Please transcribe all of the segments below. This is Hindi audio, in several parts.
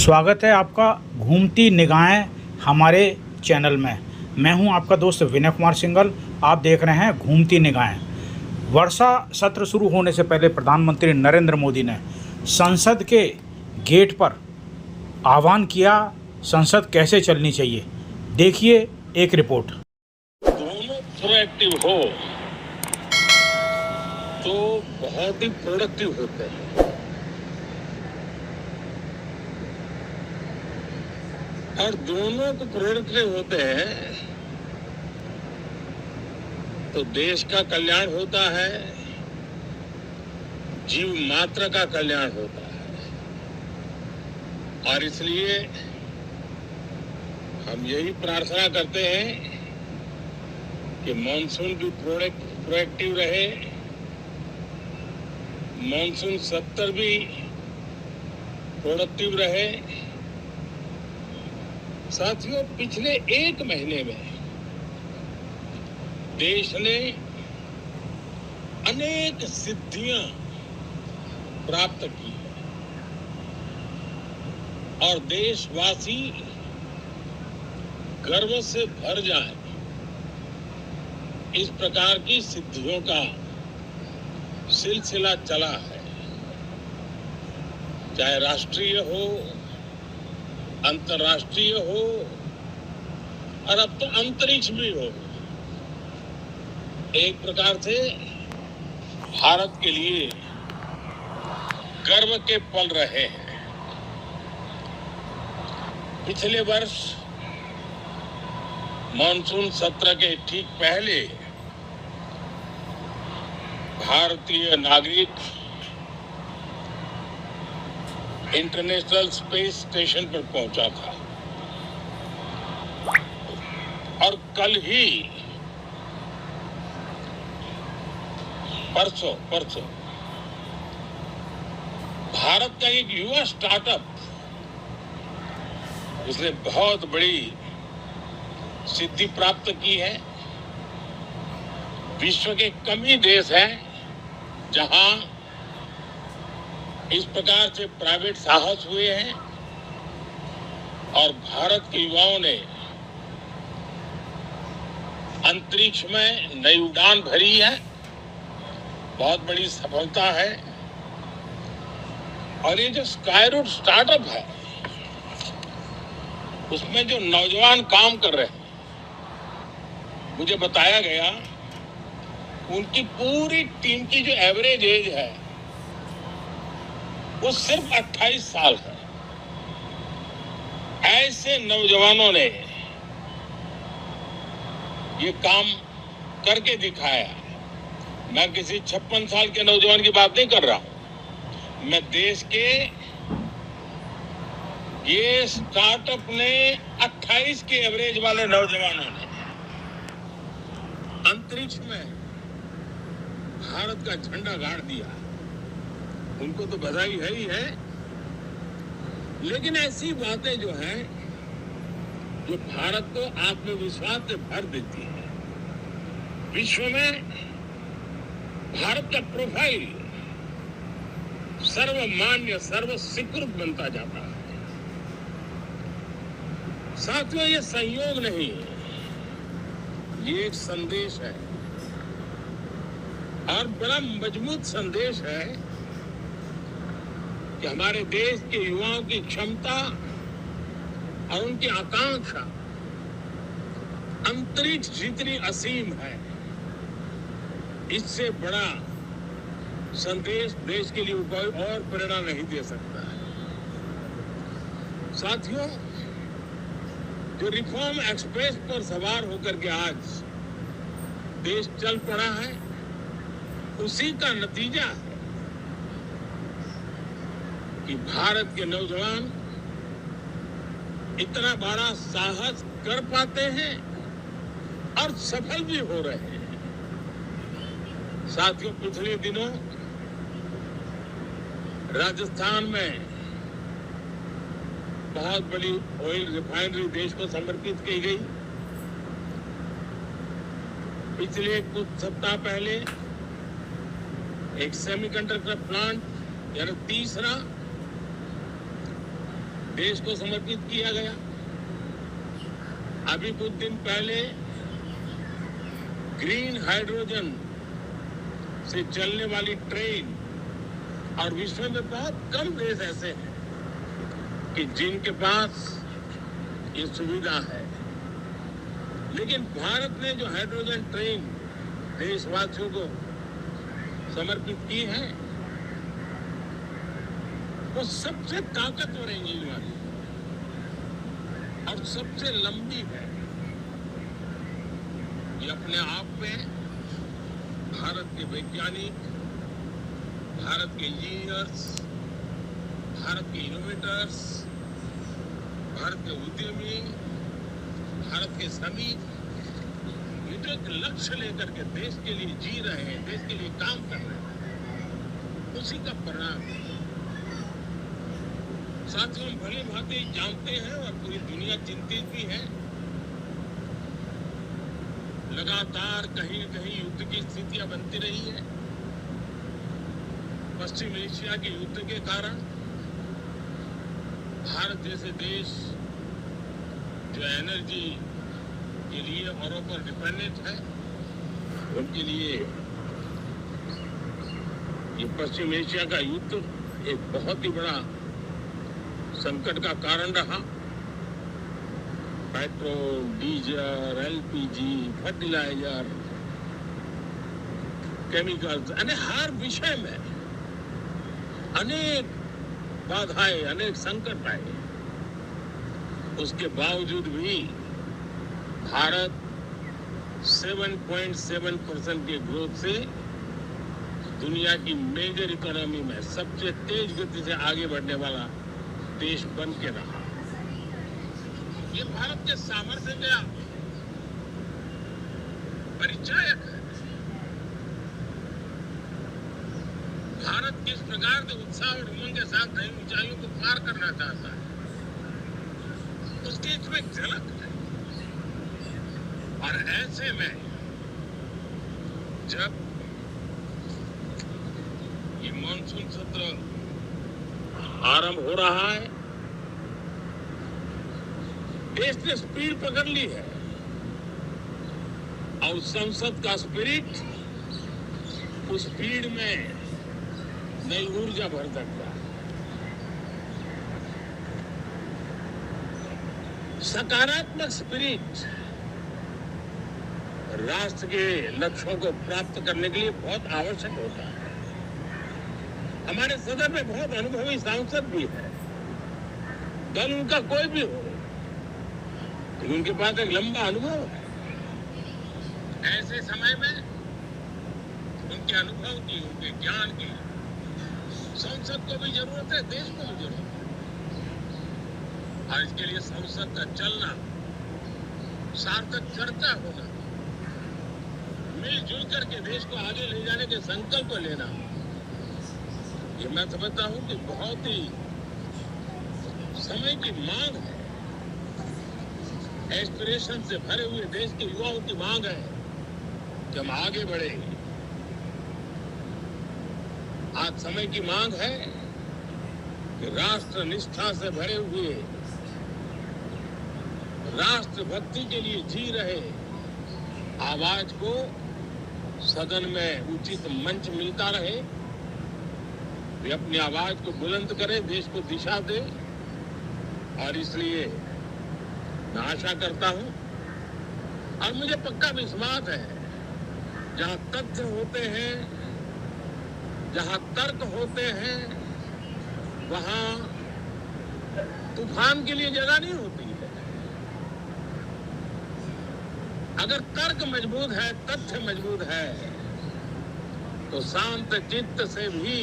स्वागत है आपका घूमती निगाहें हमारे चैनल में। मैं हूं आपका दोस्त विनय कुमार सिंघल। आप देख रहे हैं घूमती निगाहें। वर्षा सत्र शुरू होने से पहले प्रधानमंत्री नरेंद्र मोदी ने संसद के गेट पर आह्वान किया, संसद कैसे चलनी चाहिए। देखिए एक रिपोर्ट। दोनों प्रोएक्टिव हो तो बहुत ही प्रोडक्टिव होते हैं, और दोनों को प्रोडक्टिव होते हैं तो देश का कल्याण होता है, जीव मात्र का कल्याण होता है। और इसलिए हम यही प्रार्थना करते हैं कि मॉनसून भी प्रोएक्टिव रहे, मॉनसून सत्र भी प्रोडक्टिव रहे। साथियों, पिछले एक महीने में देश ने अनेक सिद्धियां प्राप्त की और देशवासी गर्व से भर जाए, इस प्रकार की सिद्धियों का सिलसिला चला है। चाहे राष्ट्रीय हो, अंतर्राष्ट्रीय हो, और अब तो अंतरिक्ष भी हो। एक प्रकार से भारत के लिए गर्व के पल रहे हैं। पिछले वर्ष मॉनसून सत्र के ठीक पहले भारतीय नागरिक इंटरनेशनल स्पेस स्टेशन पर पहुंचा था, और कल ही परसों भारत का एक युवा स्टार्टअप, उसने बहुत बड़ी सिद्धि प्राप्त की है। विश्व के कम ही देश हैं जहां इस प्रकार से प्राइवेट साहस हुए हैं, और भारत के युवाओं ने अंतरिक्ष में नई उड़ान भरी है। बहुत बड़ी सफलता है। और ये जो स्काईरूट स्टार्टअप है, उसमें जो नौजवान काम कर रहे हैं, मुझे बताया गया उनकी पूरी टीम की जो एवरेज एज है वो सिर्फ 28 साल है। ऐसे नौजवानों ने ये काम करके दिखाया। मैं किसी 56 साल के नौजवान की बात नहीं कर रहा हूं, मैं देश के ये स्टार्टअप ने 28 के एवरेज वाले नौजवानों ने अंतरिक्ष में भारत का झंडा गाड़ दिया। उनको तो बधाई है ही है, लेकिन ऐसी बातें जो हैं जो भारत को आत्मविश्वास से भर देती है। विश्व में भारत का प्रोफाइल सर्वमान्य, सर्वस्वीकृत बनता जाता है। साथियों, ये संयोग नहीं, ये एक संदेश है, और बड़ा मजबूत संदेश है कि हमारे देश के युवाओं की क्षमता और उनकी आकांक्षा अंतरिक्ष जितनी असीम है, इससे बड़ा संदेश देश के लिए कोई और प्रेरणा नहीं दे सकता है। साथियों, जो रिफॉर्म एक्सप्रेस पर सवार होकर के आज देश चल पड़ा है, उसी का नतीजा है कि भारत के नौजवान इतना बड़ा साहस कर पाते हैं और सफल भी हो रहे हैं। साथियों, पिछले दिनों राजस्थान में बहुत बड़ी ऑयल रिफाइनरी देश को समर्पित की गई। पिछले कुछ सप्ताह पहले एक सेमीकंडक्टर प्लांट यानी तीसरा देश को समर्पित किया गया। अभी कुछ दिन पहले ग्रीन हाइड्रोजन से चलने वाली ट्रेन, और विश्व में बहुत कम देश ऐसे हैं कि जिनके पास ये सुविधा है, लेकिन भारत ने जो हाइड्रोजन ट्रेन देशवासियों को समर्पित की है, वो सबसे ताकतवर इंजन वाली और सबसे लंबी है। ये अपने आप में भारत के वैज्ञानिक, भारत के इंजीनियर्स, भारत के इनोवेटर्स, भारत के उद्यमी, भारत के श्रमिक जो एक लक्ष्य लेकर के देश के लिए जी रहे हैं, देश के लिए काम कर रहे हैं, उसी का परिणाम है। साथियों, हम भली भांति जानते हैं और पूरी दुनिया चिंतित भी है। लगातार कहीं न कहीं युद्ध की स्थितियां बनती रही है। पश्चिम एशिया के युद्ध के कारण भारत जैसे देश जो एनर्जी के लिए औरों पर डिपेंडेंट है, उनके लिए ये पश्चिम एशिया का युद्ध एक बहुत ही बड़ा संकट का कारण रहा। Petrol, diesel, LPG, fertiliser, chemicals, हर विषय में अनेक बाधाएं, अनेक संकट आए। उसके बावजूद भी भारत 7.7% के ग्रोथ से दुनिया की मेजर इकोनॉमी में सबसे तेज गति से आगे बढ़ने वाला देश बन के रहा। ये भारत के सामर्थ्य का परिचायक है। भारत किस प्रकार से उत्साह और उमंग के साथ नई ऊंचाइयों को पार करना चाहता है, उसकी इसमें झलक है। और ऐसे में जब ये मानसून सत्र आरंभ हो रहा है, देश ने स्पीड पकड़ ली है और संसद का स्पिरिट उस स्पीड में नई ऊर्जा भर सकता है। सकारात्मक स्पिरिट राष्ट्र के लक्ष्यों को प्राप्त करने के लिए बहुत आवश्यक होता है। हमारे सदन में बहुत अनुभवी सांसद भी है, दल उनका कोई भी हो, लेकिन उनके पास एक लंबा अनुभव है। ऐसे समय में उनके अनुभव की, उनके ज्ञान की संसद को भी जरूरत है, देश को भी जरूरत है। और इसके लिए संसद का चलना, सार्थक चर्चा होना, मिलजुल करके देश को आगे ले जाने के संकल्प लेना, ये मैं समझता हूं कि बहुत ही समय की मांग है। एस्पिरेशन से भरे हुए देश के युवाओं की मांग है कि हम आगे बढ़े। आज समय की मांग है कि राष्ट्र निष्ठा से भरे हुए, राष्ट्र भक्ति के लिए जी रहे आवाज को सदन में उचित मंच मिलता रहे, वे अपनी आवाज को बुलंद करें, देश को दिशा दे। और इसलिए मैं आशा करता हूं और मुझे पक्का विश्वास है, जहां तथ्य होते हैं, जहां तर्क होते हैं, वहां तूफान के लिए जगह नहीं होती है। अगर तर्क मजबूत है, तथ्य मजबूत है, तो शांत चित्त से भी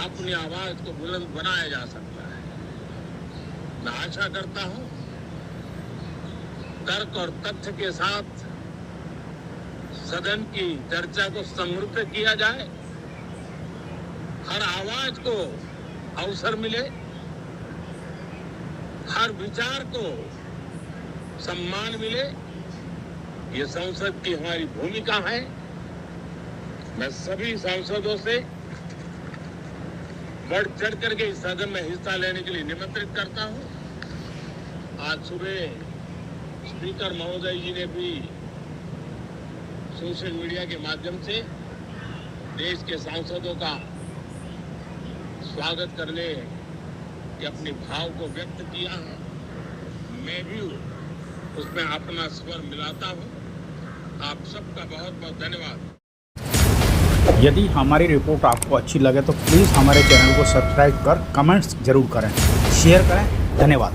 अपनी आवाज को बुलंद बनाया जा सकता है। मैं आशा करता हूं तर्क और तथ्य के साथ सदन की चर्चा को समृद्ध किया जाए, हर आवाज को अवसर मिले, हर विचार को सम्मान मिले। ये संसद की हमारी भूमिका है। मैं सभी सांसदों से बढ़ चढ़ करके इस सदन में हिस्सा लेने के लिए निमंत्रित करता हूं। आज सुबह स्पीकर महोदय जी ने भी सोशल मीडिया के माध्यम से देश के सांसदों का स्वागत करने के अपने भाव को व्यक्त किया है। मैं भी उसमें अपना स्वर मिलाता हूं। आप सबका बहुत बहुत धन्यवाद। यदि हमारी रिपोर्ट आपको अच्छी लगे तो प्लीज़ हमारे चैनल को सब्सक्राइब कर कमेंट्स जरूर करें, शेयर करें। धन्यवाद।